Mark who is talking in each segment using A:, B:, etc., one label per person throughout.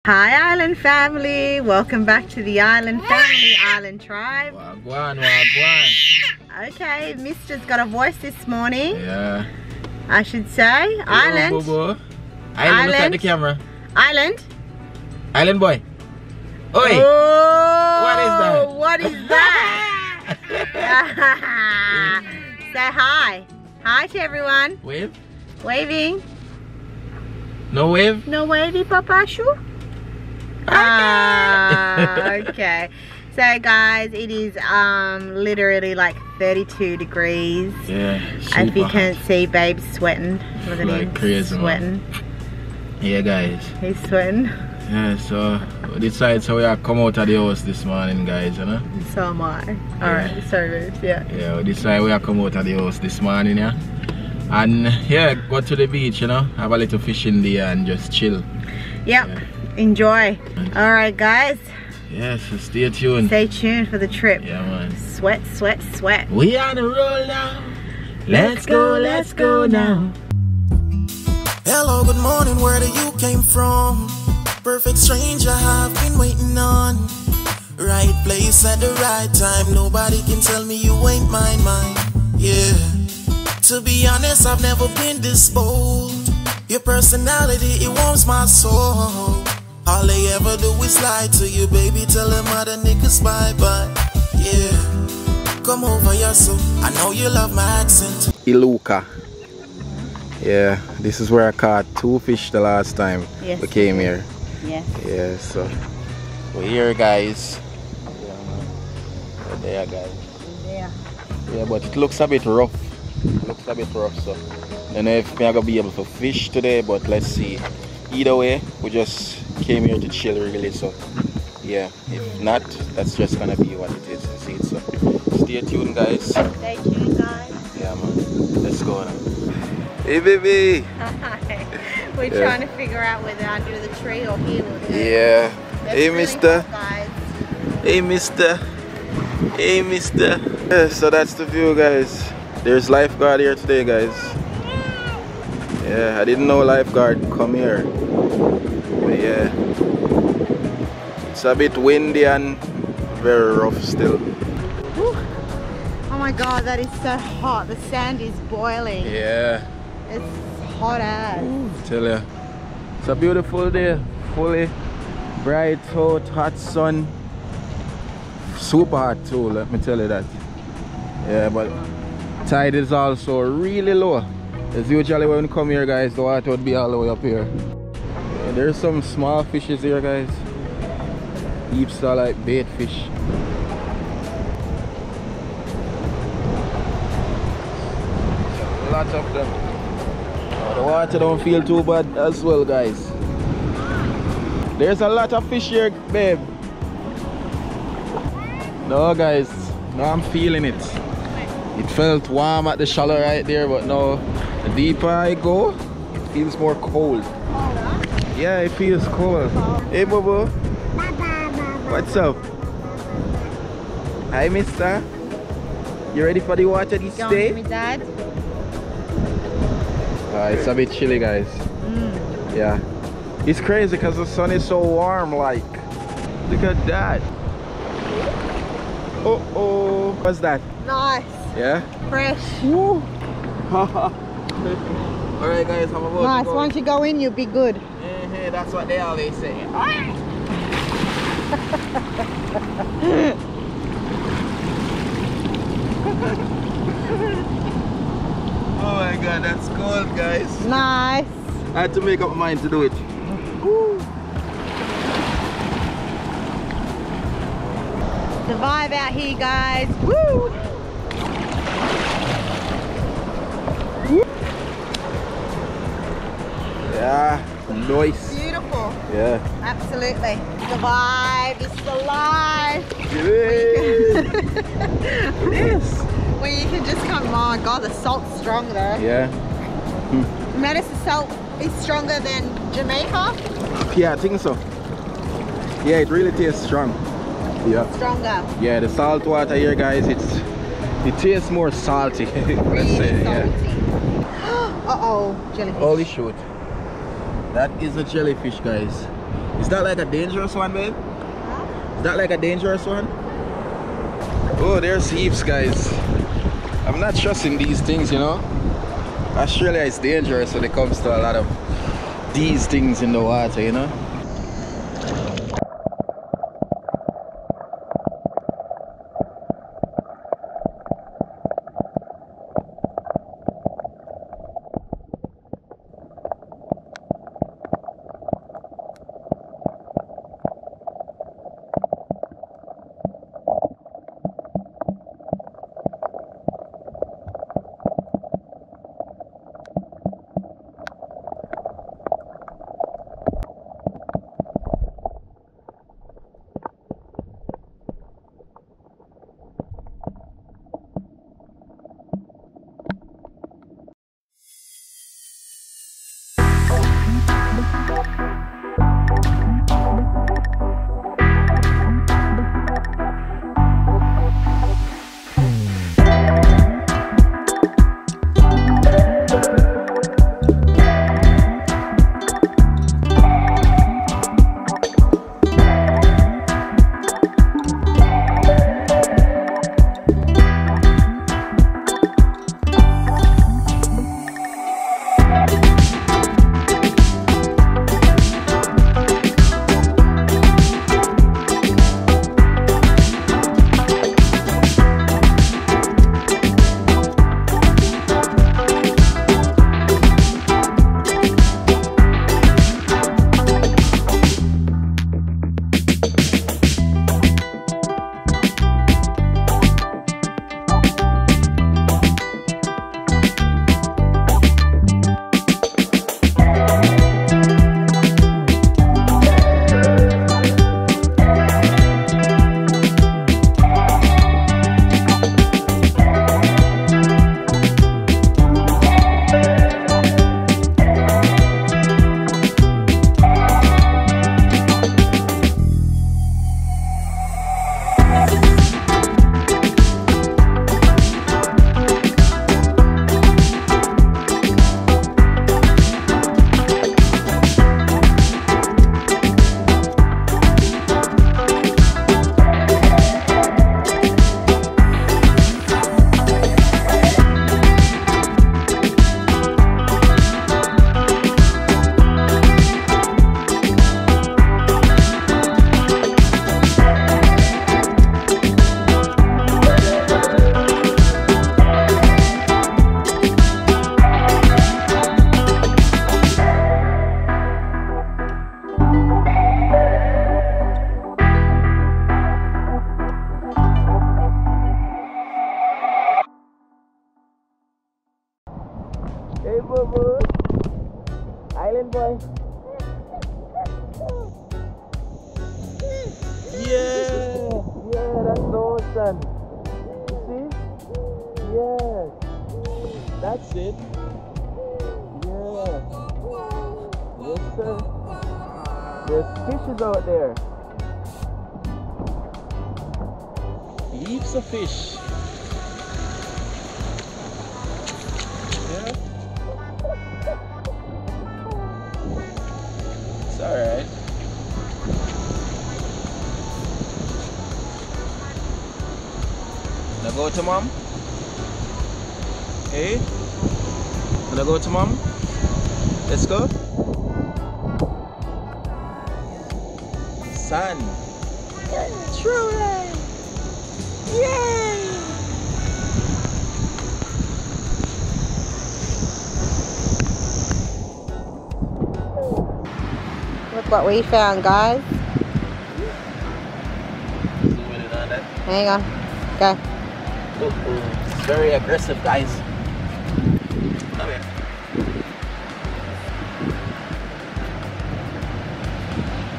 A: Hi Island family, welcome back to the Island family, Island Tribe.
B: Wagwan.
A: Okay, Mister's got a voice this morning.
B: Yeah.
A: I should say.
B: Hello,
A: Island.
B: Bobo. Island, look at the camera.
A: Island.
B: Island boy. Oi.
A: Oh,
B: What is that?
A: What is that? Say hi. Hi to everyone.
B: Wave?
A: Waving.
B: No wave?
A: No wavy, Papa Shu? Okay. So guys, it is literally like 32 degrees.
B: Yeah.
A: If you can't see, babe's sweating. Look at
B: Like
A: him
B: crazy,
A: sweating.
B: Yeah, guys.
A: He's sweating.
B: Yeah, so we decided so we are come out of the house this morning, guys, you know?
A: So am I. Alright, sorry, yeah.
B: Yeah, we decided we are come out of the house this morning, yeah? And yeah, go to the beach, you know? Have a little fishing there and just chill.
A: Yep.
B: Yeah.
A: Enjoy. Alright guys.
B: Yeah, so stay tuned.
A: Stay tuned for the trip.
B: Yeah, man.
A: Sweat, sweat, sweat.
B: We on the roll now. Let's go now.
C: Hello, good morning, where do you came from? Perfect stranger I've been waiting on. Right place at the right time. Nobody can tell me you ain't mine. Yeah. To be honest, I've never been this bold. Your personality, it warms my soul. All they ever do is lie to you, baby. Tell them other niggas bye-bye. Yeah. Come over here, so I know you love my accent.
B: Iluka. Yeah, this is where I caught 2 fish the last time we came here.
A: Yes.
B: Yeah, so we're here, guys. Yeah, man. We're there, guys.
A: Yeah.
B: Yeah, but it looks a bit rough. So I don't know if I'm gonna be able to fish today, but let's see. Either way, we just came here to chill, really. So yeah, if not, that's just gonna be what it is. See it. So stay tuned, guys.
A: Stay tuned, guys.
B: Yeah, man. Let's go now. Hey, baby.
A: Hi. We're trying to figure out whether under the tree or here.
B: Yeah. Hey,
A: really
B: mister.
A: hot, guys.
B: Hey, mister. Hey, mister. Yeah, so that's the view, guys. There's lifeguard here today, guys. Yeah, I didn't know lifeguard come here. But yeah, it's a bit windy and very rough still.
A: Whew. Oh my god, that is so hot. The sand is boiling.
B: Yeah.
A: It's hot as.
B: Tell ya. It's a beautiful day. Fully bright out, hot sun. Super hot too, let me tell you that. Yeah, but tide is also really low. As usually when we come here, guys, the water would be all the way up here. Yeah, there's some small fishes here, guys. Heaps are like bait fish. Lots of them. Oh, the water don't feel too bad as well, guys. There's a lot of fish here, babe. No, guys, no, I'm feeling it. It felt warm at the shallow right there, but now the deeper I go, it feels more cold. Yeah, it feels cold. Hey, Bobo. What's up? Hi, mister. You ready for the water this day?
A: Me, Dad.
B: It's a bit chilly, guys. Yeah. It's crazy because the sun is so warm, like. Look at that. Oh. What's that?
A: Nice.
B: Yeah?
A: Fresh.
B: Woo. Alright, guys, I'm about
A: Nice.
B: to go.
A: Once you go in, you'll be good.
B: Yeah, that's what they always say. Oh my god, that's cold, guys.
A: Nice.
B: I had to make up my mind to do it. Woo.
A: The vibe out here, guys. Woo!
B: Yeah, nice.
A: Beautiful.
B: Yeah.
A: Absolutely. The vibe is alive.
B: Yes.
A: Well, you can just come. Oh my god, the salt's strong though.
B: Yeah.
A: Notice the salt is stronger than Jamaica.
B: Yeah, I think so. Yeah, it really tastes strong. Yeah.
A: Stronger.
B: Yeah, the salt water here, guys, it tastes more salty. Let's say, yeah.
A: Uh oh, jellyfish.
B: Holy shoot. That is a jellyfish, guys. Is that like a dangerous one, babe? Is that like a dangerous one? Oh, there's heaps, guys. I'm not trusting these things, you know. Australia is dangerous when it comes to a lot of these things in the water, you know. Hey, boo-boo. Island boy. Yeah, that's the ocean. You see? Yes. That's it. Yeah. Yes, sir. There's fishes out there. Heaps of fish. Yeah. It's alright. Wanna go to mom? Hey? Wanna go to mom? Let's go. Sun. Truly. Yay!
A: Look what we found, guys. Hang on. Go.
B: It's very aggressive, guys. Come here.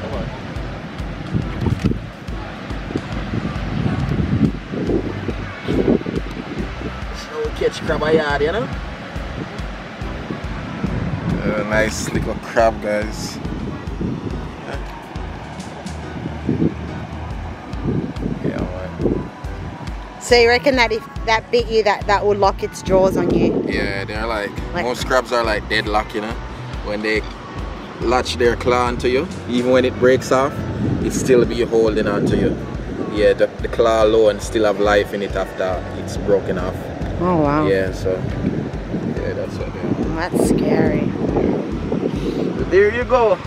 B: Come on. So catch crab a yard, you know? Nice little crab, guys. Yeah, man.
A: So you reckon that if that bit you, that will lock its jaws on you?
B: Yeah, they're like most crabs are like deadlock, you know, when they latch their claw onto you. Even when it breaks off, it still be holding onto you. Yeah, the claw alone still have life in it after it's broken off.
A: Oh wow.
B: Yeah, so yeah, that's what they are.
A: That's scary.
B: So there you go.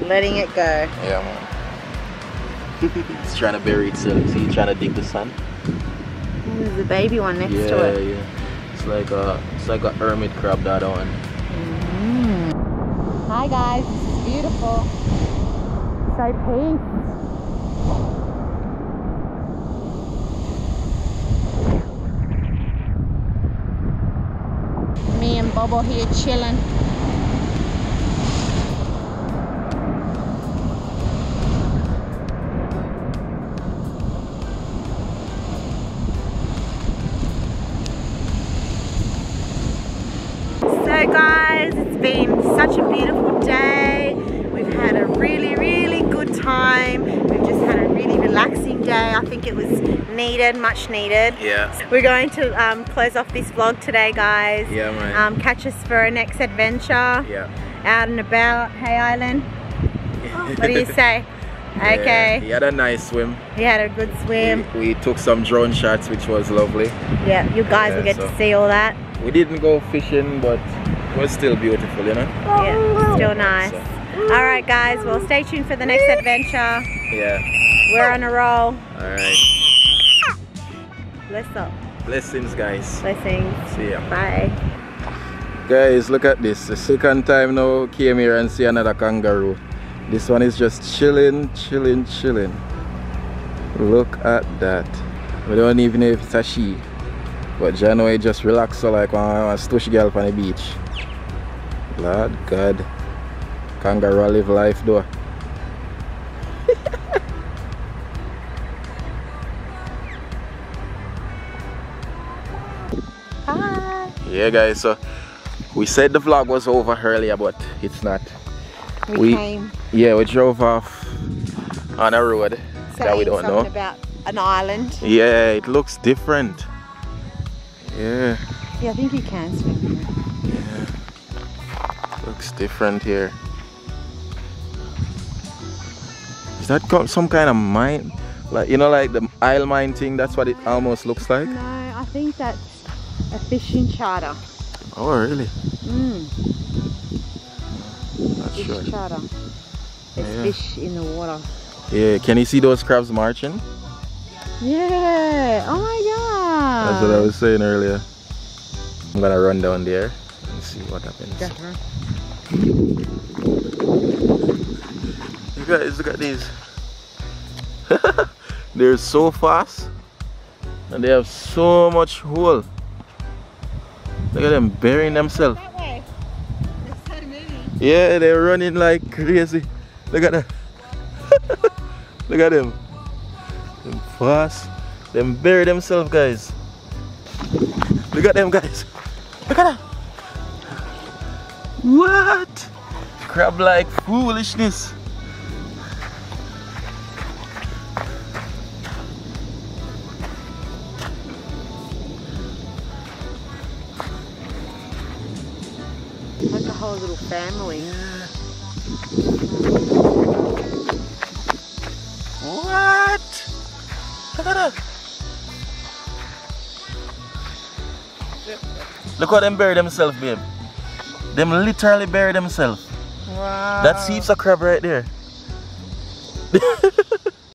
A: Letting it go.
B: Yeah, man. It's trying to bury itself. See, it's trying to dig the sand.
A: There's a baby one next to it.
B: Yeah. It's like a hermit crab, that one.
A: Hi guys, this is beautiful. So peace. Me and Bobo here chilling. So guys, it's been such a beautiful day. We've had a really good time. We've just had a really relaxing day. I think it was needed, much needed.
B: Yeah.
A: We're going to close off this vlog today, guys.
B: Yeah, man.
A: Catch us for our next adventure.
B: Yeah.
A: Out and about. Hey, Island. What do you say? Okay.
B: Yeah, he had a nice swim.
A: He had a good swim.
B: We took some drone shots, which was lovely.
A: Yeah, you guys will get to see all that.
B: We didn't go fishing, but it was still beautiful, you know?
A: Yeah, still nice.
B: So,
A: Alright guys, well stay tuned for the next adventure.
B: yeah.
A: We're on a roll.
B: Alright.
A: Bless up.
B: Blessings, guys.
A: Blessings.
B: See ya.
A: Bye.
B: Guys, look at this. The second time now came here and see another kangaroo. This one is just chilling. Look at that. We don't even know if it's a she. But Janway just relax so like a stush girl on the beach. Lord God. Kangaroo live life though.
A: Hi.
B: Yeah guys, so we said the vlog was over earlier, but it's not.
A: We came.
B: Yeah, we drove off on a road that we don't know.
A: About an island.
B: Yeah, it looks different. Yeah.
A: Yeah, I think you can swim here.
B: Yeah. Looks different here. Is that some kind of mine? Like, you know, like the Isle mine thing? That's what it almost looks like?
A: No, I think that's a fishing charter.
B: Oh, really? Not
A: Fish
B: sure.
A: charter. There's fish in the water.
B: Yeah, can you see those crabs marching?
A: Yeah. Oh my god.
B: That's what I was saying earlier. I'm gonna run down there and see what happens.
A: Definitely.
B: You guys, look at these. They're so fast and they have so much hole. Look at them burying themselves.
A: That way. There's so many.
B: Yeah, they're running like crazy. Look at that. Look at them. Them fast. Them bury themselves, guys. Look at them, guys. Look at that. What? Crab like foolishness.
A: Like a whole little family.
B: What? Look at that. Look how them bury themselves, babe. Them literally bury themselves.
A: Wow.
B: That's heaps of crab right there.